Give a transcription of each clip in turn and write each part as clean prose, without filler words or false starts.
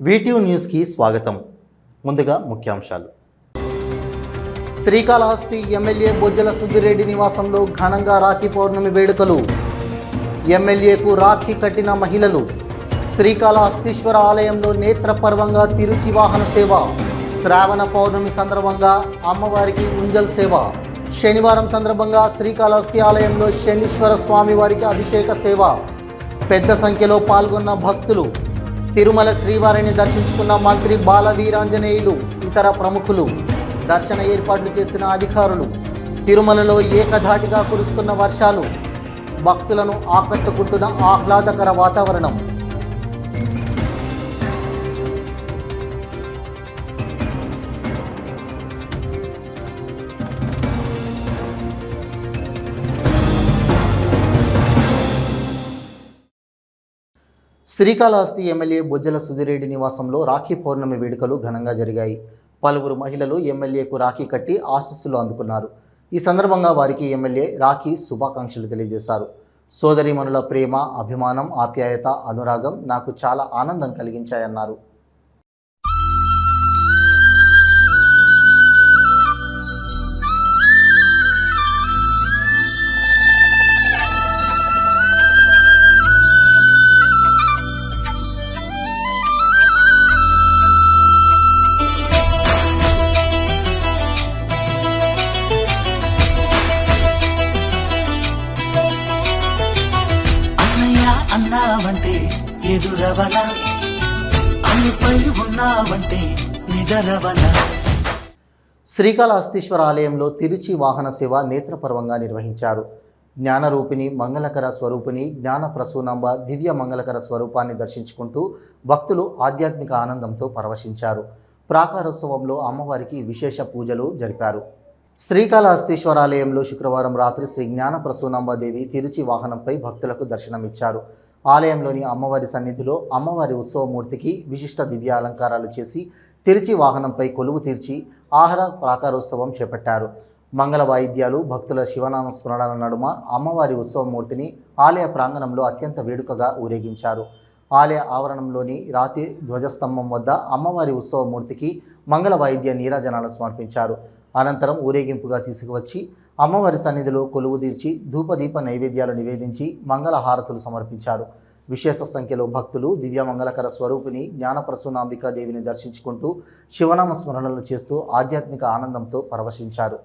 వీటీయూ న్యూస్కి స్వాగతం. ముందుగా ముఖ్యాంశాలు. శ్రీకాళహస్తి ఎమ్మెల్యే బొజ్జల సుధిరెడ్డి నివాసంలో ఘనంగా రాఖీ పౌర్ణమి వేడుకలు. ఎమ్మెల్యేకు రాఖీ కట్టిన మహిళలు. శ్రీకాళహస్తీశ్వర ఆలయంలో నేత్రపర్వంగా తిరుచి వాహన సేవ. శ్రావణ పౌర్ణమి సందర్భంగా అమ్మవారికి ఉంజల్ సేవ. శనివారం సందర్భంగా శ్రీకాళహస్తి ఆలయంలో శనీశ్వర స్వామి వారికి అభిషేక సేవ. పెద్ద సంఖ్యలో పాల్గొన్న భక్తులు. తిరుమల శ్రీవారిని దర్శించుకున్న మంత్రి బాల వీరాంజనేయులు, ఇతర ప్రముఖులు. దర్శన ఏర్పాట్లు చేసిన అధికారులు. తిరుమలలో ఏకధాటిగా కురుస్తున్న వర్షాలు. భక్తులను ఆకట్టుకుంటున్న ఆహ్లాదకర వాతావరణం. శ్రీకాళహస్తి ఎమ్మెల్యే బొజ్జల సుధిరెడ్డి నివాసంలో రాఖీ పౌర్ణమి వేడుకలు ఘనంగా జరిగాయి. పలువురు మహిళలు ఎమ్మెల్యేకు రాఖీ కట్టి ఆశీస్సులు అందుకున్నారు. ఈ సందర్భంగా వారికి ఎమ్మెల్యే రాఖీ శుభాకాంక్షలు తెలియజేశారు. సోదరీమణుల ప్రేమ, అభిమానం, ఆప్యాయత, అనురాగం నాకు చాలా ఆనందం కలిగించాయన్నారు. అన్నావంటే ఎదురవన, అన్నిపై ఉన్నావంటే నిదరవన. శ్రీకాళహస్తీశ్వర ఆలయంలో తిరుచి వాహన సేవ నేత్రపర్వంగా నిర్వహించారు. జ్ఞానరూపిణి, మంగళకర స్వరూపిణి, జ్ఞాన ప్రసూనంబ దివ్య మంగళకర స్వరూపాన్ని దర్శించుకుంటూ భక్తులు ఆధ్యాత్మిక ఆనందంతో పరవశించారు. ప్రాకారోత్సవంలో అమ్మవారికి విశేష పూజలు జరిపారు. శ్రీకాళహస్తీశ్వరాలయంలో శుక్రవారం రాత్రి శ్రీ జ్ఞాన ప్రసూనాంబదేవి తిరుచి వాహనంపై భక్తులకు దర్శనమిచ్చారు. ఆలయంలోని అమ్మవారి సన్నిధిలో అమ్మవారి ఉత్సవమూర్తికి విశిష్ట దివ్య అలంకారాలు చేసి తిరుచి వాహనంపై కొలువు తీర్చి ఆహార ప్రాకారోత్సవం చేపట్టారు. మంగళ వాయిద్యాలు, భక్తుల శివనామ స్మరణల నడుమ అమ్మవారి ఉత్సవమూర్తిని ఆలయ ప్రాంగణంలో అత్యంత వేడుకగా ఊరేగించారు. ఆలయ ఆవరణంలోని రాతి ధ్వజస్తంభం వద్ద అమ్మవారి ఉత్సవమూర్తికి మంగళ వాయిద్య నీరాజనాలు సమర్పించారు. అనంతరం ఊరేగింపుగా తీసుకువచ్చి అమ్మవారి సన్నిధిలో కొలువు తీర్చి ధూపదీప నైవేద్యాలు నివేదించి మంగళ హారతులు సమర్పించారు. విశేష సంఖ్యలో భక్తులు దివ్య మంగళకర స్వరూపిణి జ్ఞానప్రసూనాంబికా దేవిని దర్శించుకుంటూ శివనామ స్మరణలు చేస్తూ ఆధ్యాత్మిక ఆనందంతో పరవశించారు.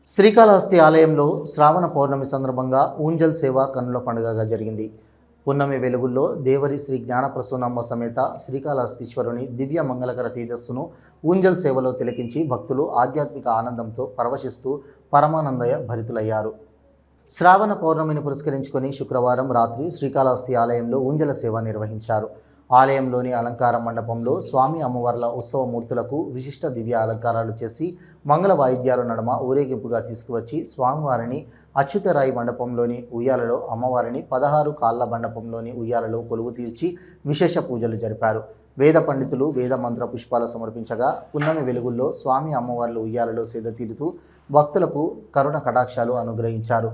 శ్రీకాళహస్తి ఆలయంలో శ్రావణ పౌర్ణమి సందర్భంగా ఊంజల్ సేవ కన్నుల పండుగగా జరిగింది. పున్నమి వెలుగుల్లో దేవరి శ్రీ జ్ఞానప్రసూనమ్మ సమేత శ్రీకాళహస్తీశ్వరుని దివ్య మంగళకర తేజస్సును ఊంజల్ సేవలో తిలకించి భక్తులు ఆధ్యాత్మిక ఆనందంతో పరవశిస్తూ పరమానందయ భరితులయ్యారు. శ్రావణ పౌర్ణమిని పురస్కరించుకొని శుక్రవారం రాత్రి శ్రీకాళహస్తి ఆలయంలో ఊంజల సేవ నిర్వహించారు. ఆలయంలోని అలంకార మండపంలో స్వామి అమ్మవార్ల ఉత్సవ మూర్తులకు విశిష్ట దివ్య అలంకారాలు చేసి మంగళ వాయిద్యాల నడుమ ఊరేగింపుగా తీసుకువచ్చి స్వామివారిని అచ్యుతరాయి మండపంలోని ఉయ్యాలలో, అమ్మవారిని 16 కాళ్ల మండపంలోని ఉయ్యాలలో కొలువు తీర్చి విశేష పూజలు జరిపారు. వేద పండితులు వేద మంత్ర పుష్పాలు సమర్పించగా పున్నమి వెలుగుల్లో స్వామి అమ్మవార్లు ఉయ్యాలలో సేద తీరుతూ భక్తులకు కరుణ కటాక్షాలు అనుగ్రహించారు.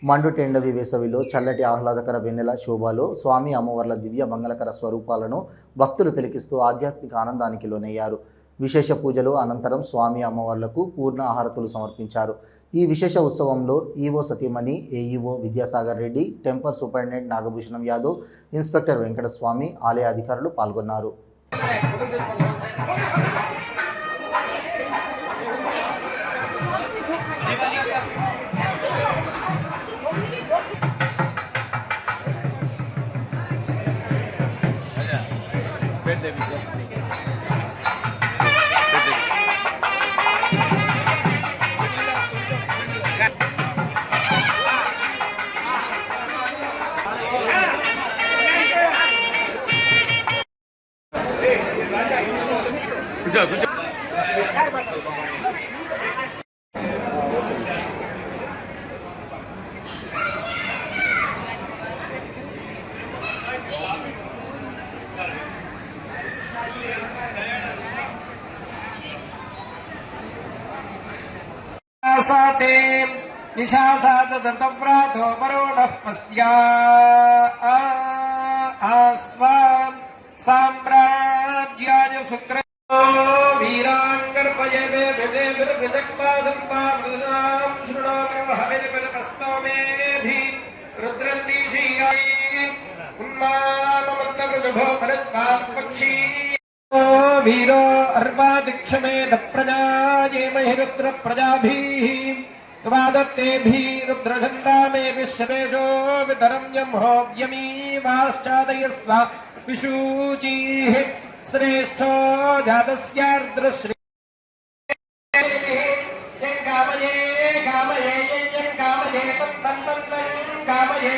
మండుటెండవి వేసవిలో చల్లటి ఆహ్లాదకర వెన్నెల శోభలో స్వామి అమ్మవార్ల దివ్య మంగళకర స్వరూపాలను భక్తులు తిలకిస్తూ ఆధ్యాత్మిక ఆనందానికి లోనయ్యారు. విశేష పూజలు అనంతరం స్వామి అమ్మవార్లకు పూర్ణ ఆహారతులు సమర్పించారు. ఈ విశేష ఉత్సవంలో ఈవో సతీమణి, AEO Vidyasagar Reddy, temper superintendent Nagabhushanam Yadav, inspector Venkataswamy, ఆలయ అధికారులు పాల్గొన్నారు. साते निशासात दर्तव्रातो वरुणः पस्या आस्वां साम्राज्याय शुक्र वीराङ्गर्पये वे विजयगुरुजगपादम्पां शृणोमो हविर्परमस्तमेधि रुद्रन्दीशीयाय उन्मानमन्दवृषभो मरुत्पात्पक्षी वीरो अर्वादिक्षमेध प्रजाये महि रुद्र प्रजाभिः त्वादत्तेभिः रुद्रछन्दामे विश्वेशो वितरम्यम्होव्यमीवाश्चादयस्व विशूचिः श्रेष्ठो जातस्यार्द्रश्री कामये कामये कामये तं कामये कामये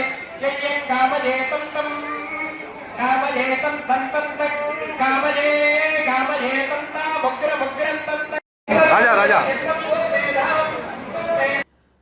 तं कामये तं कामये कामये तं मुग्रं राजा राजा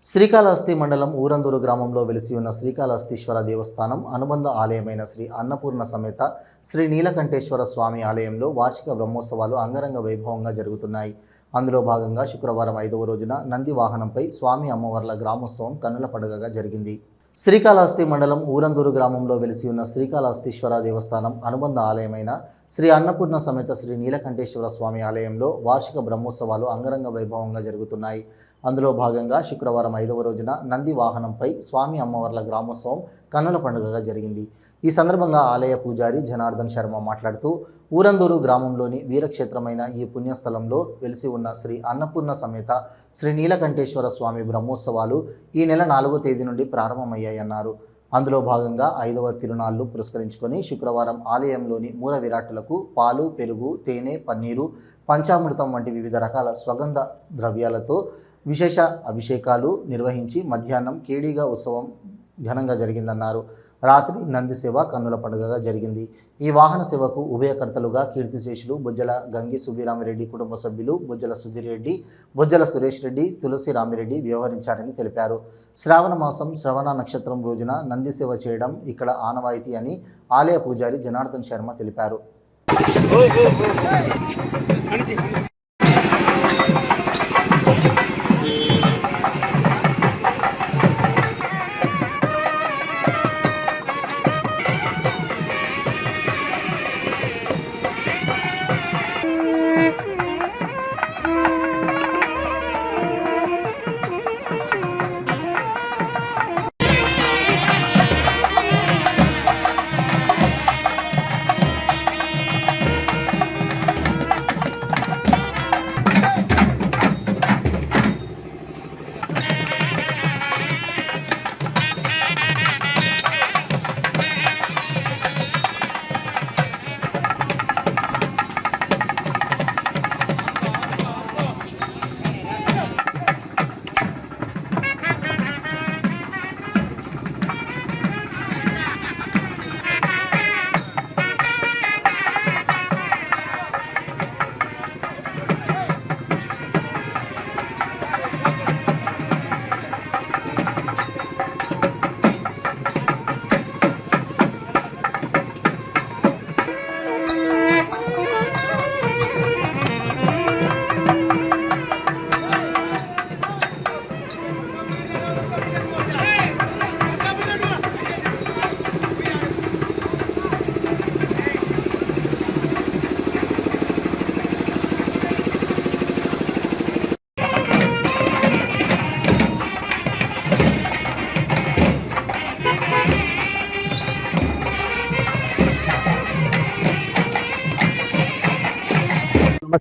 శ్రీకాళహస్తి మండలం ఊరందూరు గ్రామంలో వెలిసి ఉన్న శ్రీకాళహస్తీశ్వర దేవస్థానం అనుబంధ ఆలయమైన శ్రీ అన్నపూర్ణ సమేత శ్రీ నీలకంఠేశ్వర స్వామి ఆలయంలో వార్షిక బ్రహ్మోత్సవాలు అంగరంగ వైభవంగా జరుగుతున్నాయి. అందులో భాగంగా శుక్రవారం 5వ రోజున నంది వాహనంపై స్వామి అమ్మవార్ల గ్రామోత్సవం కన్నుల పండుగగా జరిగింది. శ్రీకాళహస్తి మండలం ఊరందూరు గ్రామంలో వెలిసి ఉన్న శ్రీకాళహస్తీశ్వర దేవస్థానం అనుబంధ ఆలయమైన శ్రీ అన్నపూర్ణ సమేత శ్రీ నీలకంఠేశ్వర స్వామి ఆలయంలో వార్షిక బ్రహ్మోత్సవాలు అంగరంగ వైభవంగా జరుగుతున్నాయి. అందులో భాగంగా శుక్రవారం 5వ రోజున నంది వాహనంపై స్వామి అమ్మవార్ల గ్రామోత్సవం కన్నుల పండుగగా జరిగింది. ఈ సందర్భంగా ఆలయ పూజారి జనార్దన్ శర్మ మాట్లాడుతూ ఊరందూరు గ్రామంలోని వీరక్షేత్రమైన ఈ పుణ్యస్థలంలో వెలిసి ఉన్న శ్రీ అన్నపూర్ణ సమేత శ్రీ నీలకంఠేశ్వర స్వామి బ్రహ్మోత్సవాలు ఈ నెల 4వ తేదీ నుండి ప్రారంభమయ్యాయన్నారు. అందులో భాగంగా 5వ తిరునాళ్లు పురస్కరించుకొని శుక్రవారం ఆలయంలోని మూల విరాట్టులకు పాలు, పెరుగు, తేనె, పన్నీరు, పంచామృతం వంటి వివిధ రకాల స్వగంధ ద్రవ్యాలతో విశేష అభిషేకాలు నిర్వహించి మధ్యాహ్నం కేడీగా ఉత్సవం ఘనంగా జరిగిందన్నారు. రాత్రి నంది సేవ కన్నుల పండుగగా జరిగింది. ఈ వాహన సేవకు ఉభయకర్తలుగా కీర్తిశేషులు బొజ్జల గంగి సుబ్బిరామిరెడ్డి కుటుంబ సభ్యులు బొజ్జల సుధీర్ రెడ్డి, బొజ్జల సురేష్ రెడ్డి, తులసి రామిరెడ్డి వ్యవహరించారని తెలిపారు. శ్రావణ మాసం శ్రవణ నక్షత్రం రోజున నంది సేవ చేయడం ఇక్కడ ఆనవాయితీ అని ఆలయ పూజారి జనార్దన్ శర్మ తెలిపారు.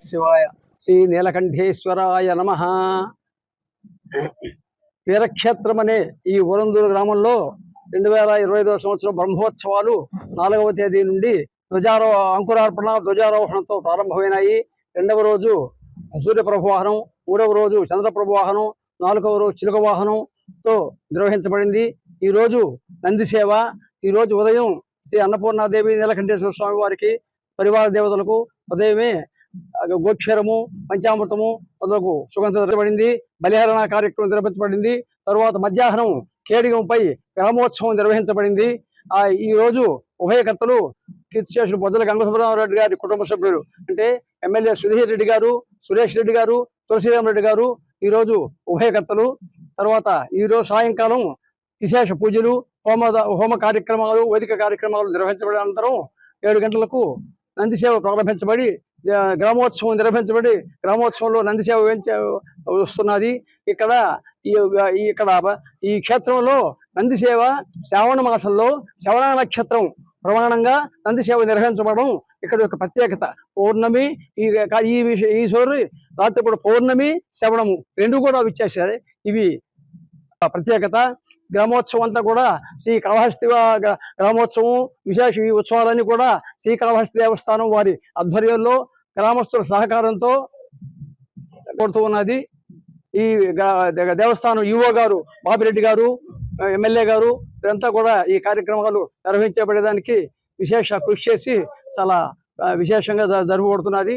శివాయ. శ్రీ నీలకంఠేశ్వరాయ నమః. వీరక్షేత్రం అనే ఈ ఊరందూరు గ్రామంలో 2025వ సంవత్సరం బ్రహ్మోత్సవాలు 4వ తేదీ నుండి అంకురార్పణ ధ్వజారోహణంతో ప్రారంభమైనాయి. 2వ రోజు సూర్యప్రభ వాహనం, 3వ రోజు చంద్రప్రభ వాహనం, 4వ రోజు చిలుక వాహనంతో నిర్వహించబడింది. ఈ రోజు నంది సేవ. ఈ రోజు ఉదయం శ్రీ అన్నపూర్ణాదేవి నీలకంఠేశ్వర స్వామి వారికి పరివార దేవతలకు ఉదయమే గోక్షరము, పంచామృతము మొదలకు సుగంధపడింది. బలిహరణ కార్యక్రమం నిర్వహించబడింది. తరువాత మధ్యాహ్నం కేడిగంపై గ్రామోత్సవం నిర్వహించబడింది. ఈ రోజు ఉభయకర్తలు కీర్తిశేషులు బొద్దల గంగసుబ్రహ్మరెడ్డి గారి కుటుంబ సభ్యులు అంటే ఎమ్మెల్యే సుధీర్ రెడ్డి గారు, సురేష్ రెడ్డి గారు, తులసిరామరెడ్డి గారు ఈ రోజు ఉభయకర్తలు. తర్వాత ఈ రోజు సాయంకాలం విశేష పూజలు, హోమ కార్యక్రమాలు, వేదిక కార్యక్రమాలు నిర్వహించబడిన అనంతరం 7 గంటలకు నందిసేవ ప్రారంభించబడి గ్రామోత్సవం నిర్వహించబడి గ్రామోత్సవంలో నందిసేవ వస్తున్నది. ఇక్కడ ఈ క్షేత్రంలో నందిసేవ శ్రావణ మాసంలో శ్రవణ నక్షత్రం ప్రమాణంగా నందిసేవ నిర్వహించబడడం ఇక్కడ ఒక ప్రత్యేకత. పౌర్ణమి ఈశ్వరు రాత్రి కూడా పౌర్ణమి, శ్రవణము 2 కూడా విచ్చేసాయి. ఇవి ప్రత్యేకత. గ్రామోత్సవం అంతా కూడా శ్రీకాళహస్తి గ్రామోత్సవం విశేష ఈ ఉత్సవాలన్నీ కూడా శ్రీకాళహస్తి దేవస్థానం వారి ఆధ్వర్యంలో గ్రామస్తుల సహకారంతో కొడుతూ ఉన్నది. ఈ దేవస్థానం ఈవో గారు బాపిరెడ్డి గారు, ఎమ్మెల్యే గారు ఇదంతా కూడా ఈ కార్యక్రమాలు నిర్వహించబడేదానికి విశేష కృషి చేసి చాలా విశేషంగా జరగబడుతున్నది.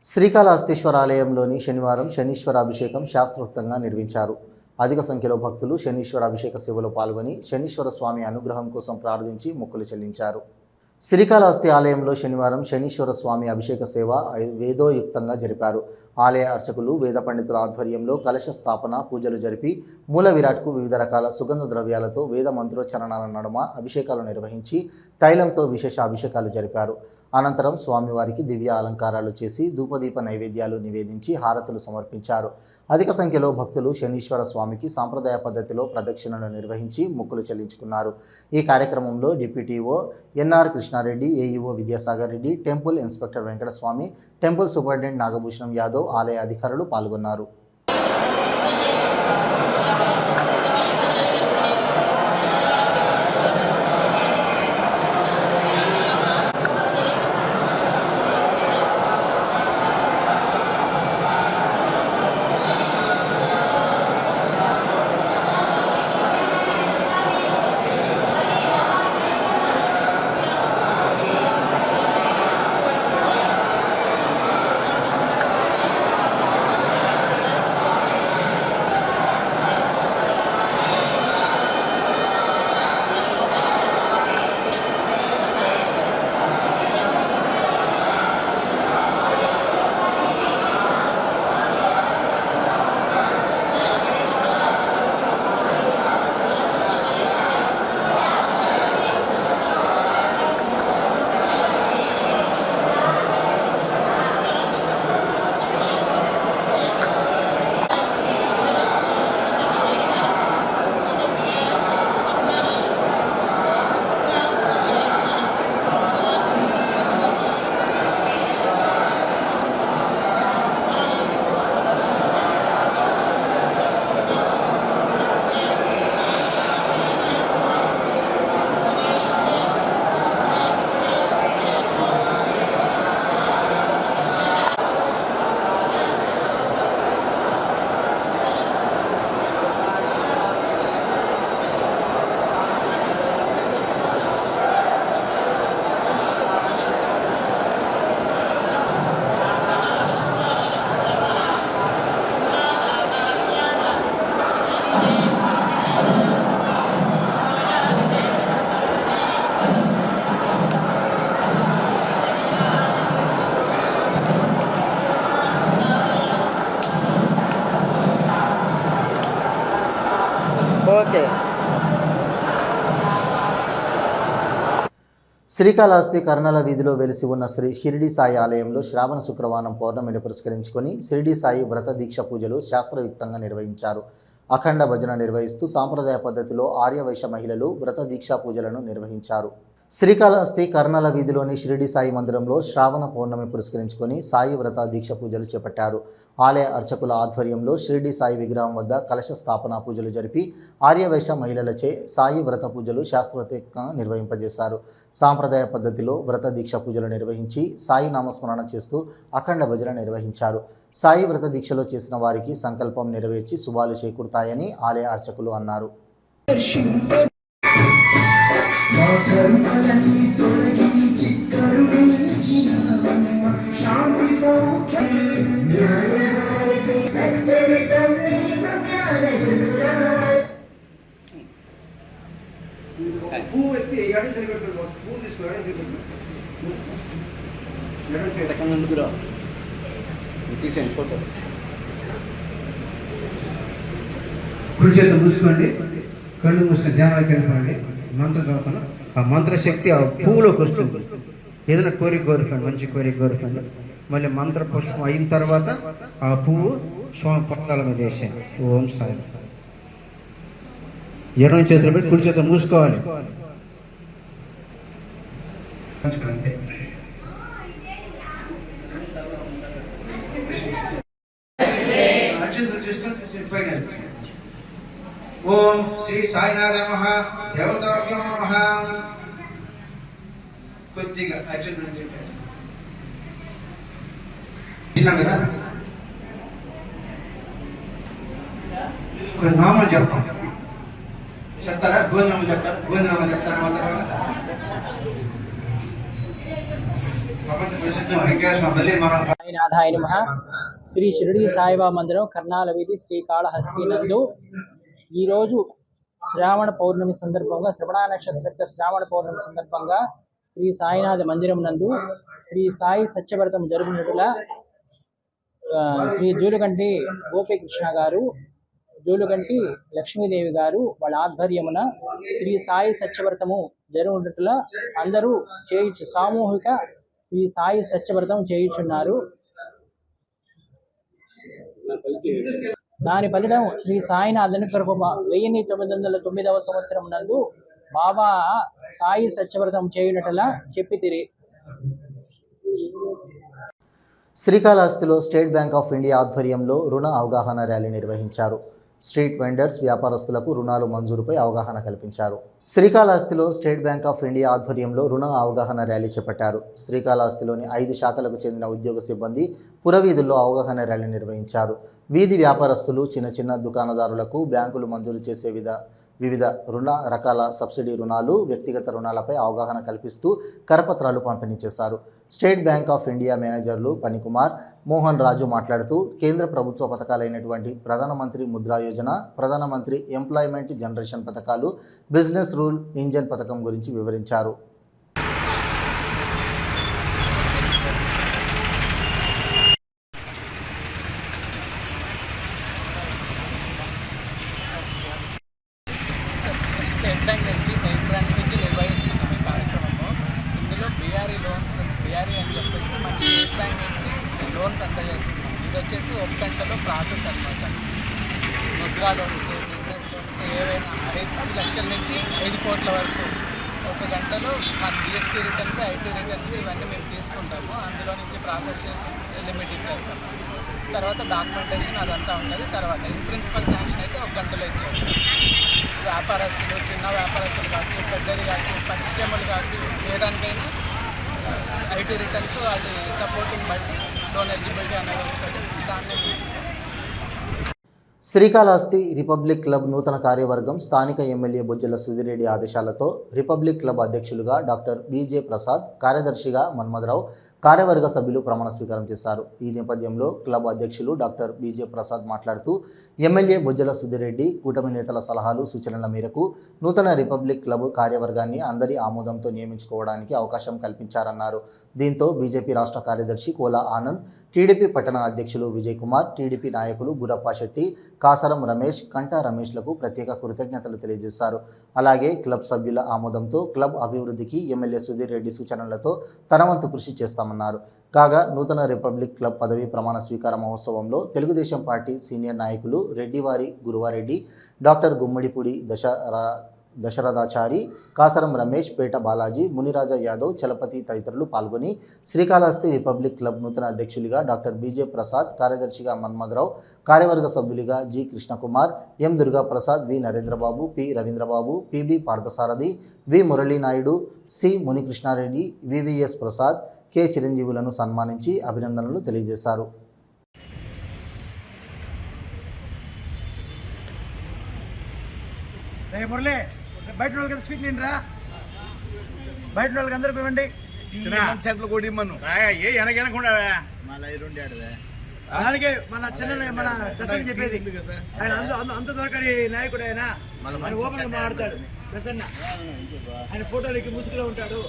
శ్రీకాళహస్తీశ్వర ఆలయంలోని శనివారం శనీశ్వర అభిషేకం శాస్త్రోక్తంగా నిర్వహించారు. అధిక సంఖ్యలో భక్తులు శనీశ్వర అభిషేక సేవలో పాల్గొని శనీశ్వర స్వామి అనుగ్రహం కోసం ప్రార్థించి మొక్కులు చెల్లించారు. శ్రీకాళహస్తి ఆలయంలో శనివారం శనీశ్వర స్వామి అభిషేక సేవ వేదోయుక్తంగా జరిపారు. ఆలయ అర్చకులు, వేద పండితుల ఆధ్వర్యంలో కలశ స్థాపన, పూజలు జరిపి మూల విరాట్కు వివిధ రకాల సుగంధ ద్రవ్యాలతో వేద మంత్రోచ్చరణల నడుమ అభిషేకాలు నిర్వహించి తైలంతో విశేష అభిషేకాలు జరిపారు. అనంతరం స్వామివారికి దివ్య అలంకారాలు చేసి ధూపదీప నైవేద్యాలు నివేదించి హారతులు సమర్పించారు. అధిక సంఖ్యలో భక్తులు శనీశ్వర స్వామికి సాంప్రదాయ పద్ధతిలో ప్రదక్షిణలు నిర్వహించి మొక్కులు చెల్లించుకున్నారు. ఈ కార్యక్రమంలో deputy EO NR Krishna Reddy, AEO Vidyasagar Reddy, temple inspector Venkataswamy, temple superintendent Nagabhushanam Yadav, ఆలయ అధికారులు పాల్గొన్నారు. శ్రీకాళహస్తి కర్నల వీధిలో వెలిసి ఉన్న శ్రీ షిరిడి సాయి ఆలయంలో శ్రావణ శుక్రవారం పౌర్ణమిని పురస్కరించుకొని షిరిడి సాయి వ్రత దీక్ష పూజలు శాస్త్రయుక్తంగా నిర్వహించారు. అఖండ భజన నిర్వహిస్తూ సాంప్రదాయ పద్ధతిలో ఆర్యవైశ్య మహిళలు వ్రత దీక్షా పూజలను నిర్వహించారు. శ్రీకాళహస్తి కర్ణాల వీధిలోని షిరిడి సాయి మందిరంలో శ్రావణ పౌర్ణమి పురస్కరించుకొని సాయి వ్రత దీక్ష పూజలు చేపట్టారు. ఆలయ అర్చకుల ఆధ్వర్యంలో షిరిడి సాయి విగ్రహం వద్ద కలశ స్థాపన పూజలు జరిపి ఆర్యవైశ్య మహిళలచే సాయి వ్రత పూజలు శాస్త్రోక్తంగా నిర్వహింపజేశారు. సాంప్రదాయ పద్ధతిలో వ్రత దీక్ష పూజలు నిర్వహించి సాయి నామస్మరణ చేస్తూ అఖండ భజన నిర్వహించారు. సాయి వ్రత దీక్షలో చేసిన వారికి సంకల్పం నెరవేర్చి శుభాలు చేకూరుతాయని ఆలయ అర్చకులు అన్నారు. పువ్వు ఎత్తి ఎడ తిరగట్టు పువ్వు తీసుకోవడం తీసేయండి ఫోటో. కుడి చేత మూసుకోండి, కళ్ళు మూసుకొని ధ్యానాలకు వెళ్ళిపోండి. మంత్రం చదువుతాను. ఆ మంత్రశక్తి ఆ పువ్వులోకి వస్తుంది. ఏదైనా కోరిక కోరుకోండి, మంచి కోరిక కోరుకోండి. మళ్ళీ మంత్ర పుష్పం అయిన తర్వాత ఆ పువ్వు స్వామి పాదాల మీద వేసేయండి. ఓం సాయి. ఎడమ చేతులు పెట్టి కుడి చేతులు మూసుకోవాలి. అంతే. అర్జునుడు చూసుకొని పైన ఓం శ్రీ సాయినాథ నమః దేవతాభ్యో నమః. కొద్దిగా అర్జునుడు చెప్పాడు కదా, కొన్ని నామం చెప్తాం. చెప్తారా? భోజనం చెప్తారు. భోజనం చెప్తారా? ప్రపంచ ప్రసిద్ధం వెంకటేశ్వర మళ్ళీ మనం సాయినాథాయ నమః. శ్రీ షిరిడి సాయిబాబా మందిరం కర్ణాల వీధి శ్రీకాళహస్తి నందు ఈరోజు శ్రావణ పౌర్ణమి సందర్భంగా, శ్రవణ నక్షత్ర శ్రావణ పౌర్ణమి సందర్భంగా శ్రీ సాయినాథ మందిరం నందు శ్రీ సాయి సత్యవ్రతం జరుగునట్ల శ్రీ జూలుగంటి గోపీకృష్ణ గారు, జూలుగంటి లక్ష్మీదేవి గారు వాళ్ళ ఆధ్వర్యమున శ్రీ సాయి సత్యవ్రతము జరుగునట్ల అందరూ చేయుచు సామూహిక శ్రీ సాయి సత్యవ్రతం చేయుచున్నారు. దాని ఫలితం శ్రీ సాయినాథుని కృప 1909వ సంవత్సరం నందు బాబా సాయి సత్యవ్రతం చేయునట్లా చెప్పితిరి. శ్రీకాళహస్తిలో స్టేట్ బ్యాంక్ ఆఫ్ ఇండియా ఆధ్వర్యంలో రుణ అవగాహన ర్యాలీ నిర్వహించారు. స్ట్రీట్ వెండర్స్ వ్యాపారస్తులకు రుణాలు మంజూరుపై అవగాహన కల్పించారు. శ్రీకాళహస్తిలో స్టేట్ బ్యాంక్ ఆఫ్ ఇండియా ఆధ్వర్యంలో రుణ అవగాహన ర్యాలీ చేపట్టారు. శ్రీకాళహస్తిలోని 5 శాఖలకు చెందిన ఉద్యోగ సిబ్బంది పురవీధుల్లో అవగాహన ర్యాలీ నిర్వహించారు. వీధి వ్యాపారస్తులు, చిన్న దుకాణదారులకు బ్యాంకులు మంజూరు చేసే వివిధ రుణ రకాల సబ్సిడీ రుణాలు, వ్యక్తిగత రుణాలపై అవగాహన కల్పిస్తూ కరపత్రాలు పంపిణీ చేశారు. స్టేట్ బ్యాంక్ ఆఫ్ ఇండియా మేనేజర్లు పనికుమార్, మోహన్ రాజు మాట్లాడుతూ కేంద్ర ప్రభుత్వ పథకాలైనటువంటి ప్రధానమంత్రి ముద్రా యోజన, ప్రధానమంత్రి ఎంప్లాయ్మెంట్ జనరేషన్ పథకాలు, బిజినెస్ రూల్ ఇంజన్ పథకం గురించి వివరించారు. స్టేట్ బ్యాంక్ నుంచి మెయిన్ బ్రాంచ్ నుంచి నిర్వహిస్తున్నాం ఈ కార్యక్రమము. ఇందులో బీఆర్ఈ లోన్స్, బీఆర్ఈ అని చెప్పేసి మన స్టేట్ బ్యాంక్ నుంచి లోన్స్ అందజేస్తున్నాం. ఇది వచ్చేసి 1 గంటలో ప్రాసెస్ అనమాట. ముద్రా లోన్స్, బిజినెస్ లోన్స్ ఏవైనా 10 లక్షల నుంచి 5 కోట్ల వరకు 1 గంటలో మాకు జిఎస్టీ రిటర్న్స్, ఐటీ రిటర్న్స్ ఇవన్నీ మేము తీసుకుంటాము. అందులో నుంచి ప్రాసెస్ చేసి లిమిట్ ఇచ్చేస్తాము. తర్వాత డాక్యుమెంటేషన్ అదంతా ఉంటుంది. తర్వాత ఇన్ ప్రిన్సిపల్ శాంక్షన్ అయితే 1 గంటలో ఇచ్చేస్తాం. వ్యాపారస్తులు, చిన్న వ్యాపారస్తులు కావచ్చు, పెద్దది కావచ్చు, పరిశ్రమలు కావచ్చు, ఏదానికైనా ఐటీ రిటర్న్స్ అది సపోర్టింగ్ బట్టి లోన్ ఎలిజిబిలిటీ అనేది వస్తుంది. దాన్ని శ్రీకాళహస్తి రిపబ్లిక్ క్లబ్ నూతన కార్యవర్గం స్థానిక ఎమ్మెల్యే బొజ్జల సుధిరెడ్డి ఆదేశాలతో రిపబ్లిక్ క్లబ్ అధ్యక్షులుగా డాక్టర్ బీజే ప్రసాద్, కార్యదర్శిగా మన్మథరావు, కార్యవర్గ సభ్యులు ప్రమాణ స్వీకారం చేశారు. ఈ నేపథ్యంలో క్లబ్ అధ్యక్షులు డాక్టర్ బీజే ప్రసాద్ మాట్లాడుతూ ఎమ్మెల్యే బొజ్జల సుధిరెడ్డి కూటమి నేతల సలహాలు, సూచనల మేరకు నూతన రిపబ్లిక్ క్లబ్ కార్యవర్గాన్ని అందరి ఆమోదంతో నియమించుకోవడానికి అవకాశం కల్పించారన్నారు. దీంతో బీజేపీ రాష్ట్ర కార్యదర్శి కోలా ఆనంద్, టీడీపీ పట్టణ అధ్యక్షులు విజయ్ కుమార్, టీడీపీ నాయకులు గురప్ప శెట్టి, కాసరం రమేష్, కంటా రమేష్లకు ప్రత్యేక కృతజ్ఞతలు తెలియజేశారు. అలాగే క్లబ్ సభ్యుల ఆమోదంతో క్లబ్ అభివృద్ధికి ఎమ్మెల్యే సుధీర్ రెడ్డి సూచనలతో తన వంతు కృషి చేస్తామన్నారు. కాగా నూతన రిపబ్లిక్ క్లబ్ పదవీ ప్రమాణ స్వీకార మహోత్సవంలో తెలుగుదేశం పార్టీ సీనియర్ నాయకులు రెడ్డివారి గురువారెడ్డి, డాక్టర్ గుమ్మడిపూడి దశరథాచారి, కాసరం రమేష్, పేట బాలాజీ, మునిరాజా యాదవ్, చలపతి తదితరులు పాల్గొని శ్రీకాళహస్తి రిపబ్లిక్ క్లబ్ నూతన అధ్యక్షులుగా డాక్టర్ బీజే ప్రసాద్, కార్యదర్శిగా మన్మథరావు, కార్యవర్గ సభ్యులుగా G Krishnakumar, M Durga Prasad, V Narendrababu, P Ravindrababu, PB Parthasarathi, V Muralinaidu, C Munikrishnareddy, VVS Prasad, K చిరంజీవులను సన్మానించి అభినందనలు తెలియజేశారు. మురళి బయట వాళ్ళకి స్వీట్ నిండిరా, బయట వాళ్ళకి అందరికి ఇవ్వండి. చెట్లు కూడా ఇమ్మను దానికి మన చిన్న మన దశని చెప్పేది ఆయన అంత దొరకని నాయకుడు ఆయన ఓపెన్ గా మాట్లాడతాడు. దశన్న ఆయన ఫోటోలకి ముసుగులో ఉంటాడు.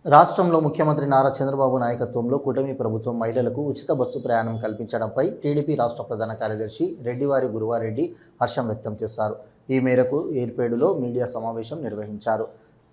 రాష్ట్రంలో ముఖ్యమంత్రి నారా చంద్రబాబు నాయకత్వంలో కూటమి ప్రభుత్వం మహిళలకు ఉచిత బస్సు ప్రయాణం కల్పించడంపై టీడీపీ రాష్ట్ర ప్రధాన కార్యదర్శి రెడ్డివారి గురువారెడ్డి హర్షం వ్యక్తం చేశారు. ఈ మేరకు ఏర్పేడులో మీడియా సమావేశం నిర్వహించారు.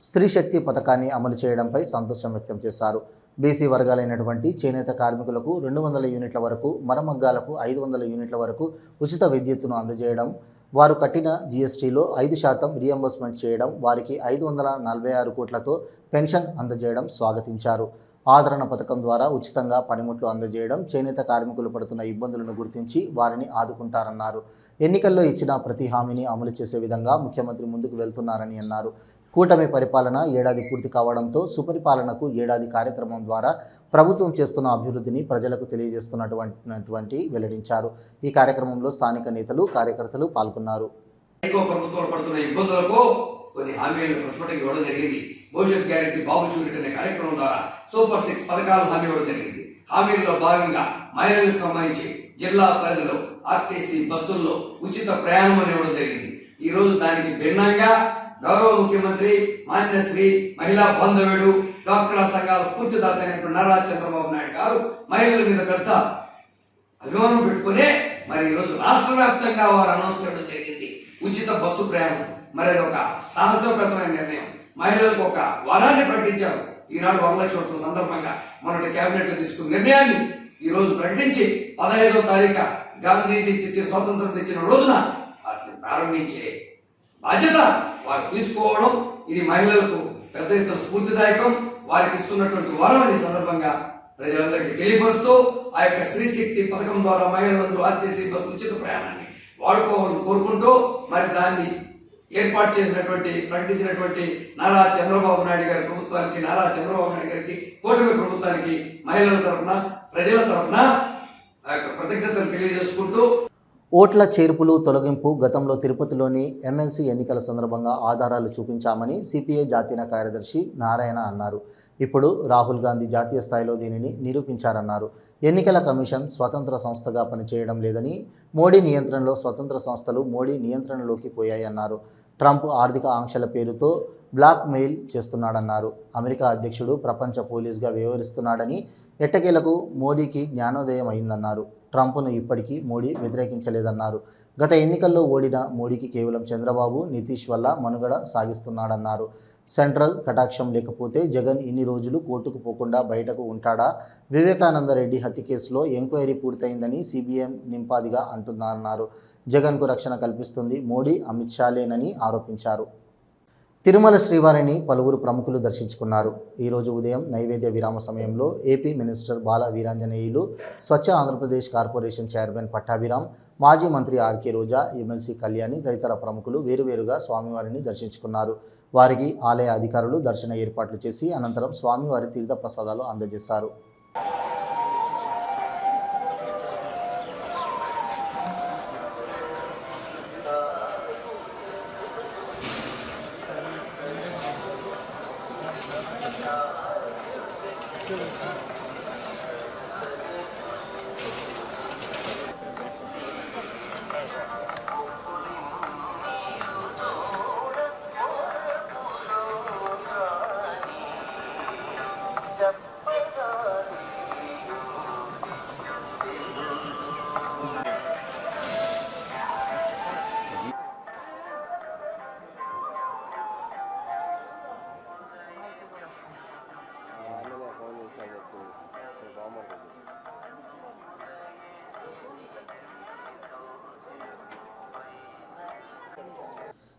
స్త్రీ శక్తి పథకాన్ని అమలు చేయడంపై సంతోషం వ్యక్తం చేశారు. బీసీ వర్గాలైనటువంటి చేనేత కార్మికులకు 200 యూనిట్ల వరకు, మరమగ్గాలకు 500 యూనిట్ల వరకు ఉచిత విద్యుత్తును అందజేయడం, వారు కట్టిన జీఎస్టీలో 5% రీఎంబర్స్మెంట్ చేయడం, వారికి 546 కోట్లతో పెన్షన్ అందజేయడం స్వాగతించారు. ఆదరణ పథకం ద్వారా ఉచితంగా పనిముట్లు అందజేయడం, చేనేత కార్మికులు పడుతున్న ఇబ్బందులను గుర్తించి వారిని ఆదుకుంటారన్నారు. ఎన్నికల్లో ఇచ్చిన ప్రతి హామీని అమలు చేసే విధంగా ముఖ్యమంత్రి ముందుకు వెళ్తున్నారని అన్నారు. కూటమి పరిపాలన ఏడాది పూర్తి కావడంతో సుపరిపాలనకు ఏడాది కార్యక్రమం ద్వారా ప్రభుత్వం చేస్తున్న అభివృద్ధిని ప్రజలకు తెలియజేస్తున్నటువంటి వెల్లడించారు. ఈ కార్యక్రమంలో స్థానిక నేతలు, కార్యకర్తలు పాల్గొన్నారు. ప్రభుత్వం పడుతున్న ఇబ్బందులకు కొన్ని హామీలను ప్రస్ఫుటంగా ఇవ్వడం జరిగింది. భవిష్యత్ గ్యారెంటీ బాబు షూరిటీ అనే కార్యక్రమం ద్వారా సూపర్ 6 పథకాలు హామీ ఇవ్వడం జరిగింది. హామీల్లో భాగంగా మహిళలకు సంబంధించి జిల్లా పరిధిలో ఆర్టీసీ బస్సుల్లో ఉచిత ప్రయాణం ఇవ్వడం జరిగింది. ఈ రోజు దానికి భిన్నంగా గౌరవ ముఖ్యమంత్రి మాన్యశ్రీ మహిళా బాంధవ్యుడు డాక్టర్ల సంఘాల స్ఫూర్తిదాత అయినటువంటి నారా చంద్రబాబు నాయుడు గారు మహిళల మీద పెద్ద అభిమానం పెట్టుకునే మరి ఈరోజు రాష్ట్ర వ్యాప్తంగా వారు అనౌన్స్ చేయడం జరిగింది ఉచిత బస్సు ప్రయాణం. మరి అది ఒక సాహసోపేతమైన నిర్ణయం. మహిళలకు ఒక వరాన్ని ప్రకటించారు. ఈనాడు వరలక్ష్మి సందర్భంగా మొన్నటి కేబినెట్ లో తీసుకున్న నిర్ణయాన్ని ఈ రోజు ప్రకటించి 15వ తారీఖు గాంధీ తెచ్చిన స్వాతంత్రం తెచ్చిన రోజున వాటిని ప్రారంభించే బాధ్యత వారు తీసుకోవడం, ఇది మహిళలకు పెద్ద ఎత్తున స్ఫూర్తిదాయకం. వారికి ఇస్తున్నటువంటి వరం ఈ సందర్భంగా ప్రజలందరికీ తెలియపరుస్తూ ఆ యొక్క స్త్రీ శక్తి పథకం ద్వారా మహిళలందరూ ఆర్టీసీ బస్సు ఉచిత ప్రయాణాన్ని వాడుకోవాలని కోరుకుంటూ మరి దాన్ని ఏర్పాటు చేసినటువంటి ప్రకటించినటువంటి నారా చంద్రబాబు నాయుడు గారి ప్రభుత్వానికి, నారా చంద్రబాబు నాయుడు గారికి, కూటమి ప్రభుత్వానికి మహిళల తరఫున, ప్రజల తరఫున ఆ యొక్క కృతజ్ఞతలు తెలియజేసుకుంటూ ఓట్ల చేర్పులు తొలగింపు గతంలో తిరుపతిలోని ఎమ్మెల్సీ ఎన్నికల సందర్భంగా ఆధారాలు చూపించామని సిపిఐ జాతీయ కార్యదర్శి నారాయణ అన్నారు. ఇప్పుడు రాహుల్ గాంధీ జాతీయ స్థాయిలో దీనిని నిరూపించారన్నారు. ఎన్నికల కమిషన్ స్వతంత్ర సంస్థగా పనిచేయడం లేదని, మోడీ నియంత్రణలో స్వతంత్ర సంస్థలు మోడీ నియంత్రణలోకి పోయాయన్నారు. ట్రంప్ ఆర్థిక ఆంక్షల పేరుతో బ్లాక్ మెయిల్ చేస్తున్నాడన్నారు. అమెరికా అధ్యక్షుడు ప్రపంచ పోలీస్గా వ్యవహరిస్తున్నాడని, ఎట్టకేలకు మోడీకి జ్ఞానోదయం అయిందన్నారు. ట్రంప్ను ఇప్పటికీ మోడీ వ్యతిరేకించలేదన్నారు. గత ఎన్నికల్లో ఓడిన మోడీకి కేవలం చంద్రబాబు, నితీష్ వల్ల మనుగడ సాగిస్తున్నాడన్నారు. సెంట్రల్ కటాక్షం లేకపోతే జగన్ ఇన్ని రోజులు కోర్టుకు పోకుండా బయటకు ఉంటాడా? వివేకానంద రెడ్డి హత్య కేసులో ఎంక్వైరీ పూర్తయిందని సిబిఐ నింపాదిగా అంటున్నారన్నారు. జగన్కు రక్షణ కల్పిస్తుంది మోడీ, అమిత్ షాలేనని ఆరోపించారు. తిరుమల శ్రీవారిని పలువురు ప్రముఖులు దర్శించుకున్నారు. ఈరోజు ఉదయం నైవేద్య విరామ సమయంలో ఏపీ మినిస్టర్ బాల వీరాంజనేయులు, స్వచ్ఛ ఆంధ్రప్రదేశ్ కార్పొరేషన్ చైర్మన్ పట్టాభిరామ్, మాజీ మంత్రి ఆర్కే రోజా, ఎమ్మెల్సీ కళ్యాణి తదితర ప్రముఖులు వేరువేరుగా స్వామివారిని దర్శించుకున్నారు. వారికి ఆలయ అధికారులు దర్శన ఏర్పాట్లు చేసి అనంతరం స్వామివారి తీర్థ ప్రసాదాలు అందజేశారు.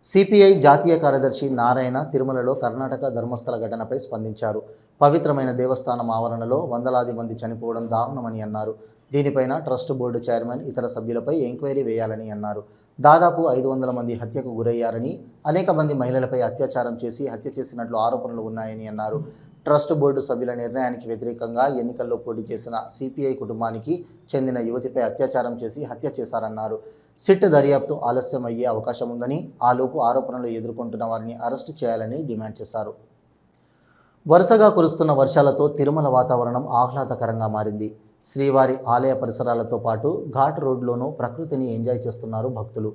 సిపిఐ జాతీయ కార్యదర్శి నారాయణ తిరుమలలో కర్ణాటక ధర్మస్థల ఘటనపై స్పందించారు. పవిత్రమైన దేవస్థానం ఆవరణలో వందలాది మంది చనిపోవడం దారుణమని అన్నారు. దీనిపైన ట్రస్ట్ బోర్డు చైర్మన్ ఇతర సభ్యులపై ఎంక్వైరీ వేయాలని అన్నారు. దాదాపు 500 మంది హత్యకు గురయ్యారని, అనేక మంది మహిళలపై అత్యాచారం చేసి హత్య చేసినట్లు ఆరోపణలు ఉన్నాయని అన్నారు. ట్రస్ట్ బోర్డు సభ్యుల నిర్ణయానికి వ్యతిరేకంగా ఎన్నికల్లో పోటీ చేసిన సిపిఐ కుటుంబానికి చెందిన యువతిపై అత్యాచారం చేసి హత్య చేశారన్నారు. సిట్ దర్యాప్తు ఆలస్యం అయ్యే అవకాశం ఉందని, ఆలోపు ఆరోపణలు ఎదుర్కొంటున్న వారిని అరెస్టు చేయాలని డిమాండ్ చేశారు. వరుసగా కురుస్తున్న వర్షాలతో తిరుమల వాతావరణం ఆహ్లాదకరంగా మారింది. శ్రీవారి ఆలయ పరిసరాలతో పాటు ఘాట్ రోడ్లోనూ ప్రకృతిని ఎంజాయ్ చేస్తున్నారు భక్తులు.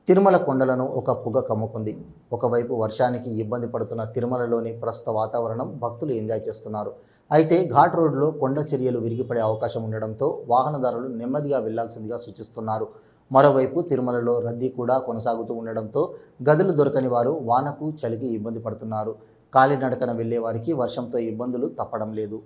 తిరుమల కొండలను ఒక పొగ కమ్ముకుంది. ఒకవైపు వర్షానికి ఇబ్బంది పడుతున్న తిరుమలలోని ప్రస్తుత వాతావరణం భక్తులు ఎంజాయ్ చేస్తున్నారు. అయితే ఘాట్ రోడ్లో కొండ చర్యలు విరిగిపడే అవకాశం ఉండడంతో వాహనదారులు నెమ్మదిగా వెళ్లాల్సిందిగా సూచిస్తున్నారు. మరోవైపు తిరుమలలో రద్దీ కూడా కొనసాగుతూ ఉండడంతో గదులు దొరకని వారు వానకు చలికి ఇబ్బంది పడుతున్నారు. కాలినడకన వెళ్లే వారికి వర్షంతో ఇబ్బందులు తప్పడం లేదు.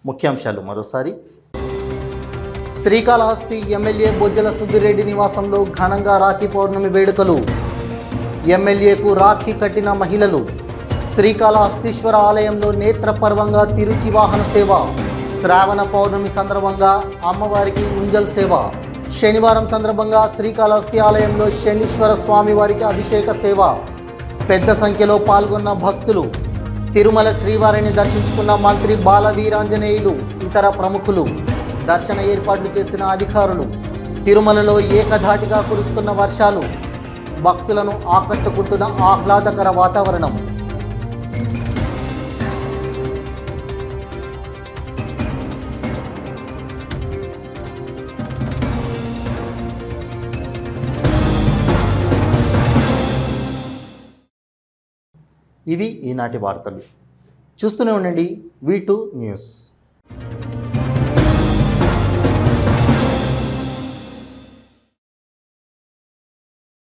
ముఖ్యాంశాలు మరోసారి. శ్రీకాళహస్తి ఎమ్మెల్యే బొజ్జల సుధిరెడ్డి నివాసంలో ఘనంగా రాఖీ పౌర్ణమి వేడుకలు. ఎమ్మెల్యేకు రాఖీ కట్టిన మహిళలు. శ్రీకాళహస్తీశ్వర ఆలయంలో నేత్రపర్వంగా తిరుచి వాహన సేవ. శ్రావణ పౌర్ణమి సందర్భంగా అమ్మవారికి ఉంజల్ సేవ. శనివారం సందర్భంగా శ్రీకాళహస్తి ఆలయంలో శనీశ్వర స్వామి వారికి అభిషేక సేవ. పెద్ద సంఖ్యలో పాల్గొన్న భక్తులు. తిరుమల శ్రీవారిని దర్శించుకున్న మంత్రి బాల వీరాంజనేయులు, ఇతర ప్రముఖులు. దర్శన ఏర్పాట్లు చేసిన అధికారులు. తిరుమలలో ఏకధాటిగా కురుస్తున్న వర్షాలు. భక్తులను ఆకట్టుకుంటున్న ఆహ్లాదకర వాతావరణం. ఇవి ఈనాటి వార్తలు. చూస్తూనే ఉండండి V2 న్యూస్.